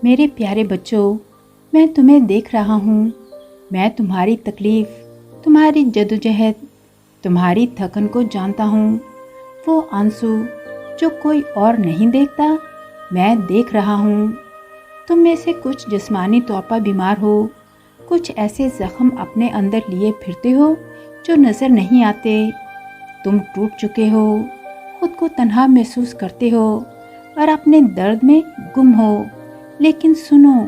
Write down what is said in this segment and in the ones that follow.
میرے پیارے بچوں، میں تمہیں دیکھ رہا ہوں۔ میں تمہاری تکلیف، تمہاری جدوجہد، تمہاری تھکن کو جانتا ہوں۔ وہ آنسو جو کوئی اور نہیں دیکھتا، میں دیکھ رہا ہوں۔ تم میں سے کچھ جسمانی طور پر بیمار ہو، کچھ ایسے زخم اپنے اندر لیے پھرتے ہو جو نظر نہیں آتے۔ تم ٹوٹ چکے ہو، خود کو تنہا محسوس کرتے ہو اور اپنے درد میں گم ہو۔ لیکن سنو،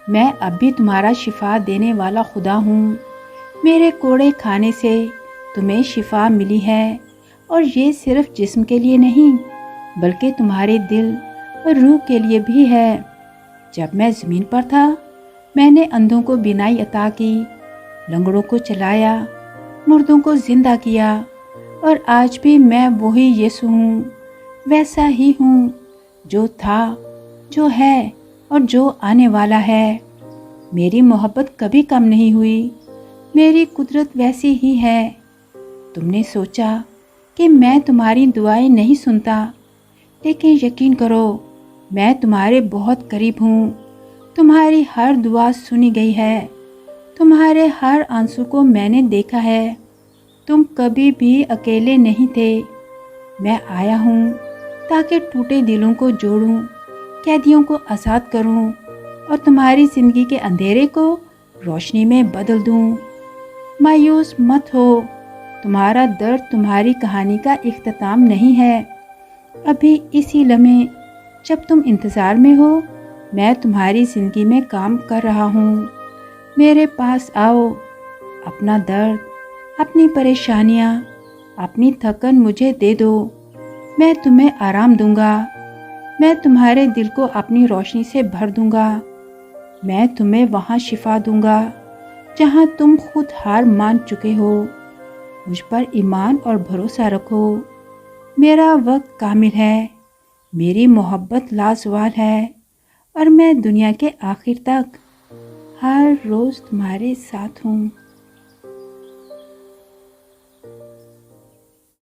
میں اب بھی تمہارا شفا دینے والا خدا ہوں۔ میرے کوڑے کھانے سے تمہیں شفا ملی ہے، اور یہ صرف جسم کے لیے نہیں بلکہ تمہارے دل اور روح کے لیے بھی ہے۔ جب میں زمین پر تھا، میں نے اندھوں کو بینائی عطا کی، لنگڑوں کو چلایا، مردوں کو زندہ کیا، اور آج بھی میں وہی یسوع ہوں، ویسا ہی ہوں جو تھا، جو ہے اور جو آنے والا ہے۔ میری محبت کبھی کم نہیں ہوئی، میری قدرت ویسی ہی ہے۔ تم نے سوچا کہ میں تمہاری دعائیں نہیں سنتا، لیکن یقین کرو، میں تمہارے بہت قریب ہوں۔ تمہاری ہر دعا سنی گئی ہے، تمہارے ہر آنسو کو میں نے دیکھا ہے۔ تم کبھی بھی اکیلے نہیں تھے۔ میں آیا ہوں تاکہ ٹوٹے دلوں کو جوڑوں، قیدیوں کو آزاد کروں، اور تمہاری زندگی کے اندھیرے کو روشنی میں بدل دوں۔ مایوس مت ہو، تمہارا درد تمہاری کہانی کا اختتام نہیں ہے۔ ابھی اسی لمحے جب تم انتظار میں ہو، میں تمہاری زندگی میں کام کر رہا ہوں۔ میرے پاس آؤ، اپنا درد، اپنی پریشانیاں، اپنی تھکن مجھے دے دو۔ میں تمہیں آرام دوں گا، میں تمہارے دل کو اپنی روشنی سے بھر دوں گا۔ میں تمہیں وہاں شفا دوں گا جہاں تم خود ہار مان چکے ہو۔ مجھ پر ایمان اور بھروسہ رکھو، میرا وقت کامل ہے، میری محبت لازوال ہے، اور میں دنیا کے آخر تک ہر روز تمہارے ساتھ ہوں۔